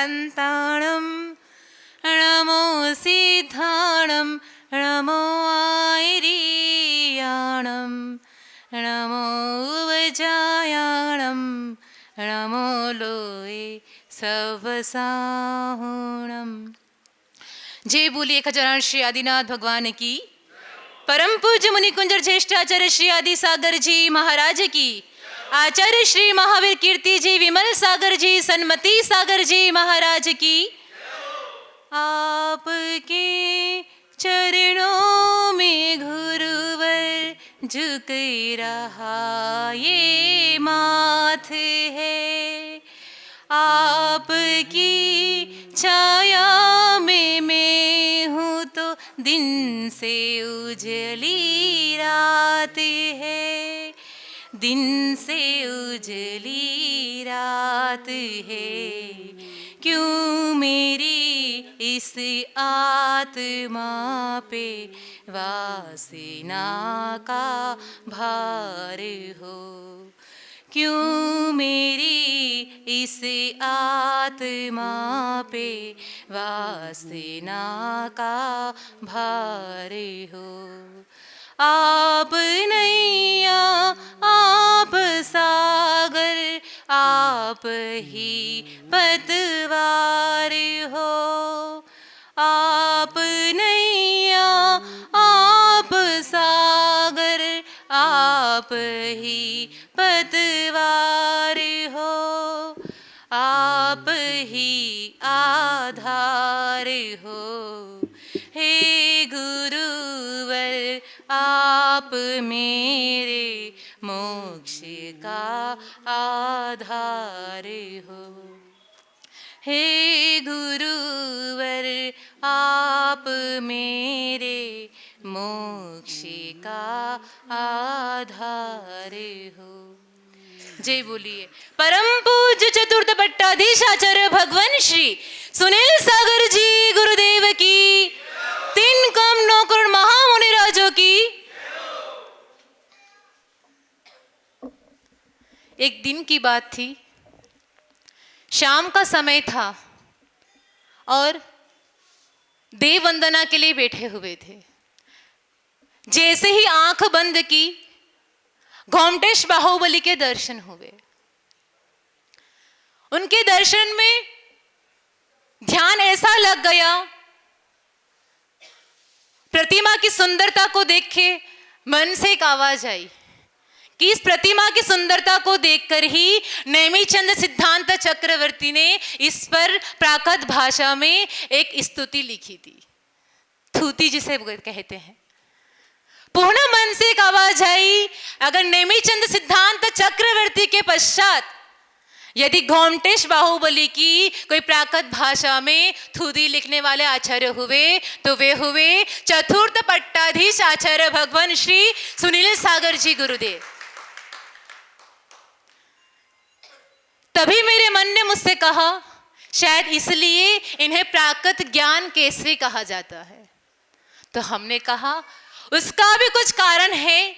शान्ताणं नमो सिद्धाणं नमो आयर्याणं नमो उवजायाणं नमो लोये सवसाहुणम्। जय बोलिए खजानन श्री आदिनाथ भगवान की। परम पूज्य मुनि कुंजर ज्येष्ठाचार्य श्री आदि सागर जी महाराज की। आचार्य श्री महावीर कीर्ति जी, विमल सागर जी, सन्मति सागर जी महाराज की। आपके चरणों में गुरुवर झुक रहा ये माथ है। आपकी छाया में मैं हूँ तो दिन से उजली रात है, दिन से उजली रात है। क्यों मेरी इस आत्मा पे वासना का भार हो, क्यों मेरी इस आत्मा पे वासना का भार हो। आप नैया आप सागर आप ही पतवार हो। आप नैया आप सागर आप ही पतवार हो। आप ही आधार हो। हे गुरुवर आप मेरे मोक्ष का आधार हो। हे गुरुवर आप मेरे मोक्ष का आधार हो। जय बोलिए परम पूज्य चतुर्थ पट्टाधीश आचार्य भगवान श्री सुनील सागर जी गुरुदेव की। तीन कम नौकर महामुनि राजों की। एक दिन की बात थी, शाम का समय था और देव वंदना के लिए बैठे हुए थे। जैसे ही आंख बंद की, गोमटेश बाहुबली के दर्शन हुए। उनके दर्शन में ध्यान ऐसा लग गया, प्रतिमा की सुंदरता को देख के मन से एक आवाज आई कि इस प्रतिमा की सुंदरता को देखकर ही नेमिचंद सिद्धांत चक्रवर्ती ने इस पर प्राकृत भाषा में एक स्तुति लिखी थी, थूती जिसे कहते हैं। पूर्ण मन से एक आवाज आई, अगर नेमिचंद सिद्धांत चक्रवर्ती के पश्चात यदि गोमटेश बाहुबली की कोई प्राकृत भाषा में थूती लिखने वाले आचार्य हुए तो वे हुए चतुर्थ पट्टाधीश आचार्य भगवान श्री सुनील सागर जी गुरुदेव। तभी मेरे मन ने मुझसे कहा, शायद इसलिए इन्हें प्राकृत ज्ञान केसरी कहा जाता है। तो हमने कहा उसका भी कुछ कारण है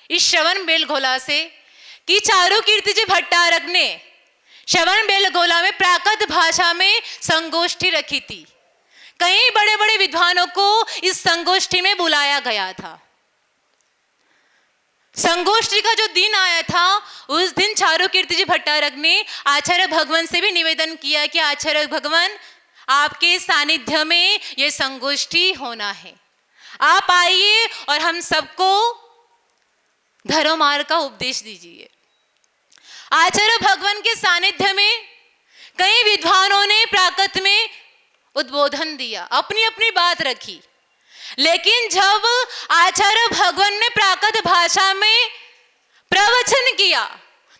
इस श्रवण बेलगोला से कि चारुकीर्ति जी भट्टारक ने श्रवण बेलगोला में प्राकृत भाषा में संगोष्ठी रखी थी। कई बड़े बड़े विद्वानों को इस संगोष्ठी में बुलाया गया था। संगोष्ठी का जो दिन आया था, उस दिन चारुकीर्ति जी भट्टारक ने आचार्य भगवान से भी निवेदन किया कि आचार्य भगवान, आपके सानिध्य में यह संगोष्ठी होना है, आप आइए और हम सबको धर्म मार्ग का उपदेश दीजिए। आचार्य भगवान के सानिध्य में कई विद्वानों ने प्राकृत में उद्बोधन दिया, अपनी अपनी बात रखी। लेकिन जब आचार्य भगवान ने प्राकृत भाषा में प्रवचन किया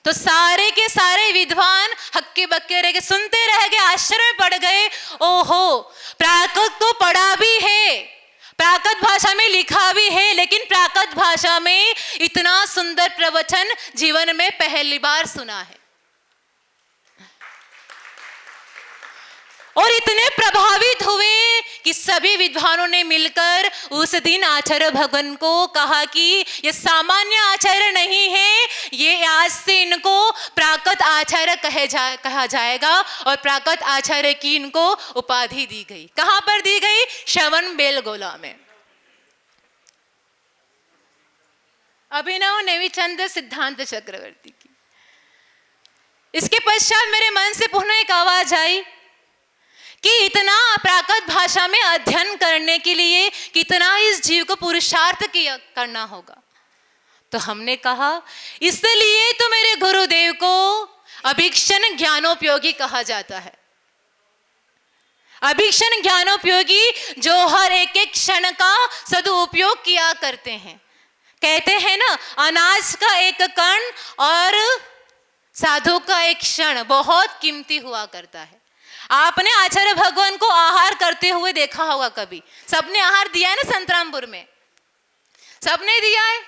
तो सारे के सारे विद्वान हक्के बक्के रह गए, सुनते रह गए, आश्चर्य में पड़ गए। ओहो, प्राकृत तो पढ़ा भी है, प्राकृत भाषा में लिखा भी है, लेकिन प्राकृत भाषा में इतना सुंदर प्रवचन जीवन में पहली बार सुना है। और इतने प्रभावित हुए कि सभी विद्वानों ने मिलकर उस दिन आचार्य भगवान को कहा कि ये सामान्य आचार्य नहीं है, ये आज से इनको प्राकृत आचार्य कहा जाएगा। और प्राकृत आचार्य की इनको उपाधि दी गई। कहां पर दी गई? श्रवण बेलगोला में। अभिनव नेमिचंद सिद्धांत चक्रवर्ती की। इसके पश्चात मेरे मन से पुनः एक आवाज आई कि इतना प्राकृत भाषा में अध्ययन करने के लिए कितना इस जीव को पुरुषार्थ करना होगा। तो हमने कहा इसलिए तो मेरे गुरुदेव को अभीक्षण ज्ञानोपयोगी कहा जाता है। अभीक्षण ज्ञानोपयोगी जो हर एक एक क्षण का सदुपयोग किया करते हैं। कहते हैं ना, अनाज का एक कण और साधु का एक क्षण बहुत कीमती हुआ करता है। आपने आचार्य भगवान को आहार करते हुए देखा होगा कभी? सबने आहार दिया है ना संतरामपुर में? सबने दिया है?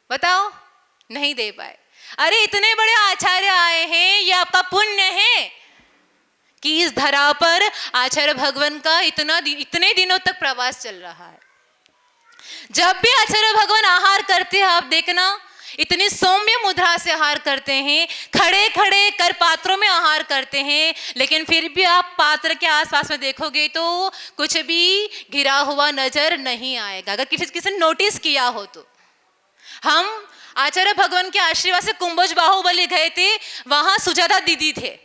बताओ, नहीं दे पाए। अरे इतने बड़े आचार्य आए हैं, ये आपका पुण्य है कि इस धरा पर आचार्य भगवान का इतने दिनों तक प्रवास चल रहा है। जब भी आचार्य भगवान आहार करते हैं, आप देखना इतनी सौम्य मुद्रा से आहार करते हैं, खड़े खड़े कर पात्रों में आहार करते हैं, लेकिन फिर भी आप पात्र के आसपास में देखोगे तो कुछ भी गिरा हुआ नजर नहीं आएगा। अगर किसी ने नोटिस किया हो तो। हम आचार्य भगवान के आशीर्वाद से कुंभज बाहुबली गए थे, वहां सुजाता दीदी थे,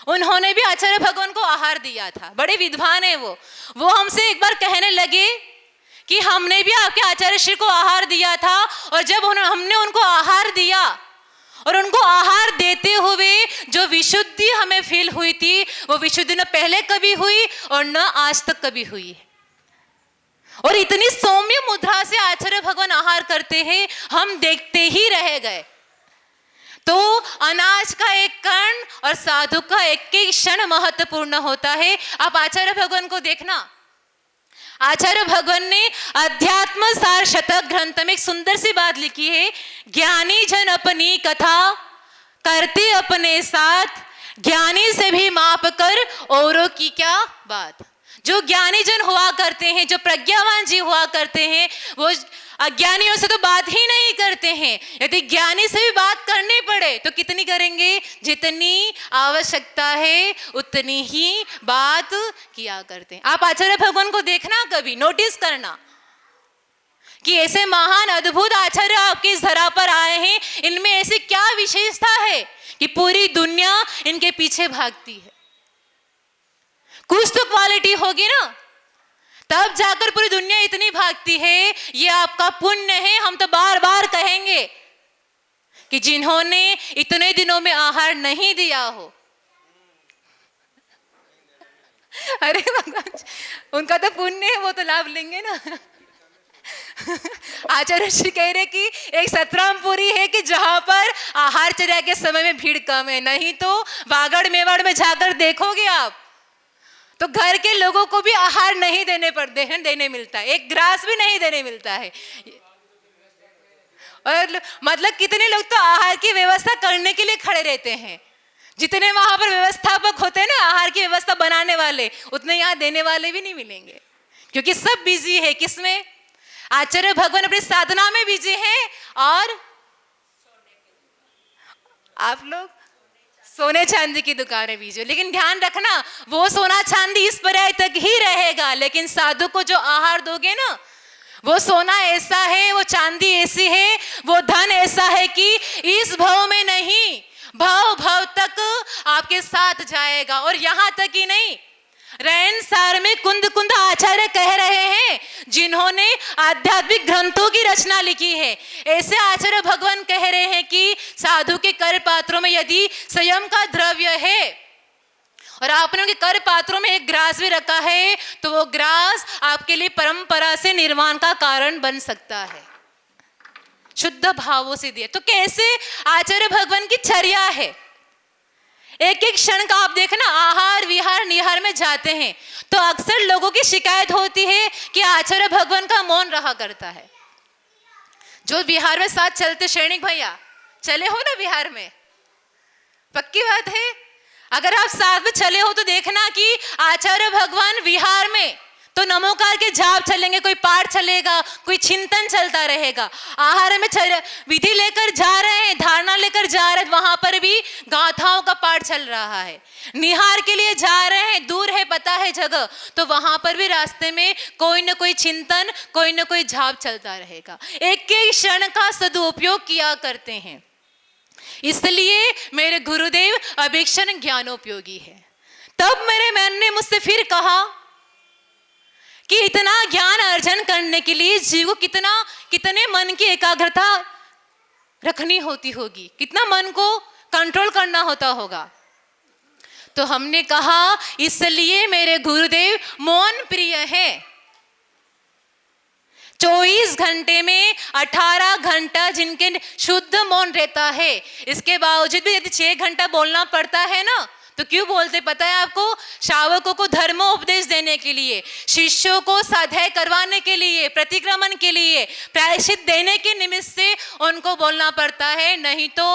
उन्होंने भी आचार्य भगवान को आहार दिया था। बड़े विद्वान है वो हमसे एक बार कहने लगे कि हमने भी आपके आचार्य श्री को आहार दिया था, और जब हमने उनको आहार दिया और उनको आहार देते हुए जो विशुद्धि हमें फील हुई थी, वो विशुद्धि न पहले कभी हुई और न आज तक कभी हुई है। और इतनी सौम्य मुद्रा से आचार्य भगवान आहार करते हैं, हम देखते ही रह गए। तो अनाज का एक कण और साधु का एक एक क्षण महत्वपूर्ण होता है। आप आचार्य भगवान को देखना, आचार्य भगवान ने अध्यात्म सार शतक ग्रंथ में एक सुंदर सी बात लिखी है, ज्ञानी जन अपनी कथा करते अपने साथ, ज्ञानी से भी माप कर औरों की क्या बात। जो ज्ञानी जन हुआ करते हैं, जो प्रज्ञावान जी हुआ करते हैं, वो अज्ञानियों से तो बात ही नहीं करते हैं। यदि ज्ञानी से भी बात करनी पड़े तो कितनी करेंगे? जितनी आवश्यकता है उतनी ही बात किया करते हैं। आप आचार्य भगवान को देखना, कभी नोटिस करना कि ऐसे महान अद्भुत आचार्य आपकी इस धरा पर आए हैं, इनमें ऐसी क्या विशेषता है कि पूरी दुनिया इनके पीछे भागती है। कुछ तो क्वालिटी होगी ना, तब जाकर पूरी दुनिया इतनी भागती है। ये आपका पुण्य है। हम तो बार बार कहेंगे कि जिन्होंने इतने दिनों में आहार नहीं दिया हो, अरे भगवान, उनका तो पुण्य है, वो तो लाभ लेंगे ना। आचार्य श्री कह रहे कि एक सतरामपुरी है कि जहां पर आहार चर्या के समय में भीड़ कम है, नहीं तो बागड़ मेवाड़ में जाकर देखोगे आप तो घर के लोगों को भी आहार नहीं देने मिलता है, एक ग्रास भी नहीं देने मिलता है। और मतलब कितने लोग तो आहार की व्यवस्था करने के लिए खड़े रहते हैं। जितने वहां पर व्यवस्थापक होते हैं ना, आहार की व्यवस्था बनाने वाले, उतने यहाँ देने वाले भी नहीं मिलेंगे, क्योंकि सब बिजी है। किसमें? आचार्य भगवान अपनी साधना में बिजी हैं, और आप लोग सोने चांदी की दुकानें बीजो। लेकिन ध्यान रखना, वो सोना चांदी इस पर्याय तक ही रहेगा, लेकिन साधु को जो आहार दोगे ना, वो सोना ऐसा है, वो चांदी ऐसी है, वो धन ऐसा है कि इस भव में नहीं, भव भव तक आपके साथ जाएगा। और यहां तक ही नहीं, रैन सार में कुंद कुंद आचार्य कह रहे हैं, जिन्होंने आध्यात्मिक ग्रंथों की रचना लिखी है, ऐसे आचार्य भगवान कह रहे हैं कि साधु के कर पात्रों में यदि संयम का द्रव्य है और आपने उनके कर पात्रों में एक ग्रास भी रखा है, तो वो ग्रास आपके लिए परंपरा से निर्माण का कारण बन सकता है, शुद्ध भावों से दिए। तो कैसे आचार्य भगवान की चर्या है, एक एक क्षण का आप देखना, आहार विहार निहार में जाते हैं तो अक्सर लोगों की शिकायत होती है कि आचार्य भगवान का मौन रहा करता है। जो बिहार में साथ चलते, श्रेणिक भैया चले हो ना बिहार में, पक्की बात है, अगर आप साथ में चले हो तो देखना कि आचार्य भगवान विहार में तो नमोकार के जाप चलेंगे, कोई पाठ चलेगा, कोई चिंतन चलता रहेगा। आहार में विधि लेकर जा रहे हैं, धारणा लेकर जा रहे हैं, वहां पर भी गाथाओं का पाठ चल रहा है। निहार के लिए जा रहे हैं, दूर है पता है जगह, तो वहां पर भी रास्ते में कोई ना कोई चिंतन, कोई ना कोई जाप चलता रहेगा। एक एक क्षण का सदुपयोग किया करते हैं। इसलिए मेरे गुरुदेव अभीक्षण ज्ञानोपयोगी है। तब मेरे मन ने मुझसे फिर कहा कि इतना ज्ञान अर्जन करने के लिए जीव को कितने मन की एकाग्रता रखनी होती होगी, कितना मन को कंट्रोल करना होता होगा। तो हमने कहा इसलिए मेरे गुरुदेव मौन प्रिय है। 24 घंटे में 18 घंटा जिनके शुद्ध मौन रहता है, इसके बावजूद भी यदि 6 घंटा बोलना पड़ता है ना, तो क्यों बोलते पता है आपको? श्रावकों को धर्मोपदेश देने के लिए, शिष्यों को स्वाध्याय करवाने के लिए, प्रतिक्रमण के लिए, प्रायश्चित देने के निमित्त से उनको बोलना पड़ता है। नहीं तो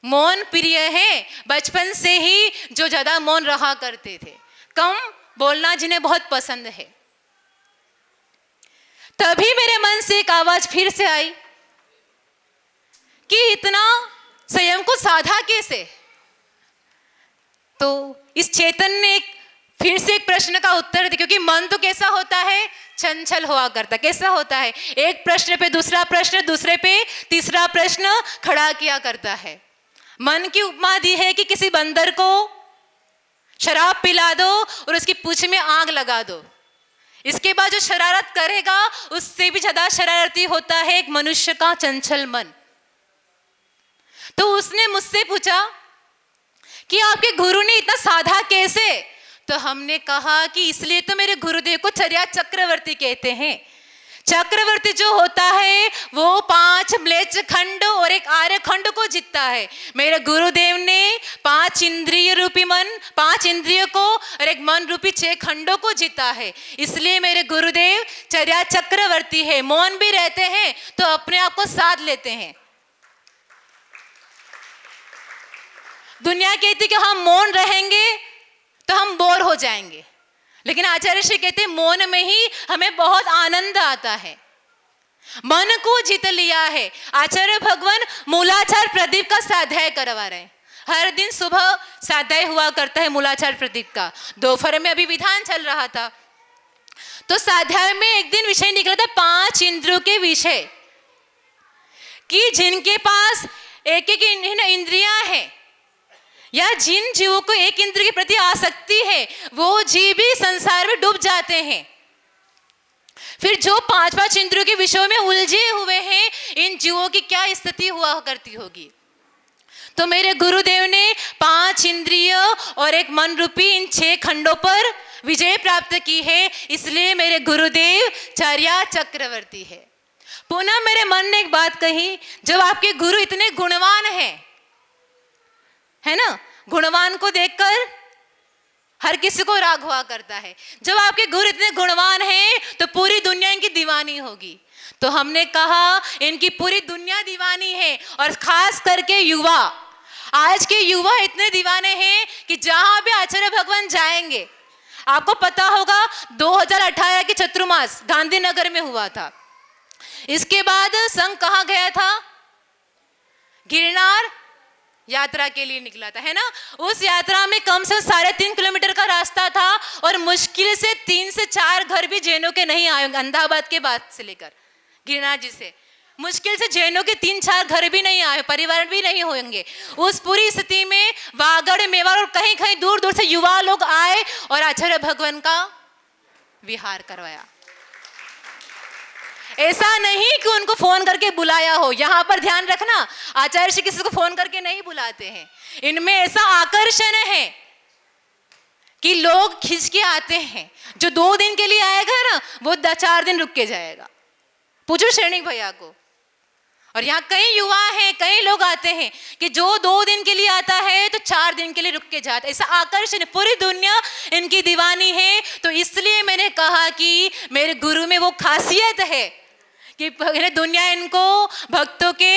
मौन प्रिय है। बचपन से ही जो ज्यादा मौन रहा करते थे, कम बोलना जिन्हें बहुत पसंद है। तभी मेरे मन से एक आवाज फिर से आई कि इतना संयम को साधा कैसे? तो इस चेतन ने फिर से एक प्रश्न का उत्तर दिया, क्योंकि मन तो कैसा होता है? चंचल हुआ करता। कैसा होता है? एक प्रश्न पे दूसरा प्रश्न, दूसरे पे तीसरा प्रश्न खड़ा किया करता है। मन की उपमा दी है कि किसी बंदर को शराब पिला दो और उसकी पूंछ में आग लगा दो। इसके बाद जो शरारत करेगा उससे भी ज्यादा शरारती होता है एक मनुष्य का चंचल मन। तो उसने मुझसे पूछा कि आपके गुरु ने इतना साधा कैसे? तो हमने कहा कि इसलिए तो मेरे गुरुदेव को चर्या चक्रवर्ती कहते हैं। चक्रवर्ती जो होता है वो 5 म्लेच्छ खंड और एक आर्य खंड को जीतता है। मेरे गुरुदेव ने 5 इंद्रिय रूपी मन, 5 इंद्रियों को और एक मन रूपी 6 खंडों को जीता है। इसलिए मेरे गुरुदेव चर्या चक्रवर्ती है। मौन भी रहते हैं तो अपने आप को साध लेते हैं। दुनिया कहती कि हम मौन रहेंगे तो हम बोर हो जाएंगे, लेकिन आचार्य श्री कहते हैं मौन में ही हमें बहुत आनंद आता है। मन को जीत लिया है। आचार्य भगवान मूलाचार प्रदीप का स्वाध्याय करवा रहे हैं। हर दिन सुबह स्वाध्याय हुआ करता है मूलाचार प्रदीप का। दोपहर में अभी विधान चल रहा था, तो स्वाध्याय में एक दिन विषय निकला था 5 इंद्रियों के विषय, कि जिनके पास एक एक इंद्रियां हैं या जिन जीवों को एक इंद्रिय के प्रति आसक्ति है, वो जीव भी संसार में डूब जाते हैं। फिर जो 5 इंद्रियों के विषयों में उलझे हुए हैं, इन जीवों की क्या स्थिति हुआ करती होगी। तो मेरे गुरुदेव ने 5 इंद्रिय और एक मन रूपी इन 6 खंडों पर विजय प्राप्त की है। इसलिए मेरे गुरुदेव चर्या चक्रवर्ती है। पुनः मेरे मन ने एक बात कही, जब आपके गुरु इतने गुणवान हैं, है ना, गुणवान को देखकर हर किसी को राग हुआ करता है। जब आपके गुरु इतने गुणवान हैं तो पूरी दुनिया इनकी दीवानी होगी। तो हमने कहा इनकी पूरी दुनिया दीवानी है, और खास करके युवा। आज के युवा इतने दीवाने हैं कि जहां भी आचार्य भगवान जाएंगे, आपको पता होगा 2018 के चतुर्मास गांधीनगर में हुआ था। इसके बाद संघ कहाँ गया था? गिरनार यात्रा के लिए निकला था, है ना। उस यात्रा में कम से 3.5 किलोमीटर का रास्ता था, और मुश्किल से 3 से 4 घर भी जैनों के नहीं आए होंगे। अहमदाबाद के बाद से लेकर गिरनार जी से मुश्किल से जैनों के 3-4 घर भी नहीं आए, परिवार भी नहीं होंगे। उस पूरी स्थिति में वागड़, मेवाड़ और कहीं कहीं दूर दूर से युवा लोग आए और आचार्य भगवान का विहार करवाया। ऐसा नहीं कि उनको फोन करके बुलाया हो। यहां पर ध्यान रखना, आचार्य श्री किसी को फोन करके नहीं बुलाते हैं। इनमें ऐसा आकर्षण है कि लोग खिंच के आते हैं। जो 2 दिन के लिए आएगा ना, वो 4 दिन रुक के जाएगा। पूछो श्रेणिक भैया को। और यहाँ कई युवा हैं, कई लोग आते हैं कि जो 2 दिन के लिए आता है तो 4 दिन के लिए रुक के जाता है। ऐसा आकर्षण, पूरी दुनिया इनकी दीवानी है। तो इसलिए मैंने कहा कि मेरे गुरु में वो खासियत है कि दुनिया इनको भक्तों के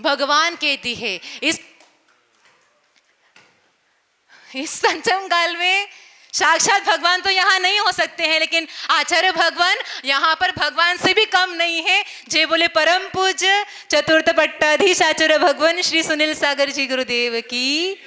भगवान कहती है। इस इस पंचम काल में साक्षात भगवान तो यहाँ नहीं हो सकते हैं, लेकिन आचार्य भगवान यहाँ पर भगवान से भी कम नहीं है। जय बोले परम पूज्य चतुर्थ पट्टाधीश आचार्य भगवान श्री सुनील सागर जी गुरुदेव की।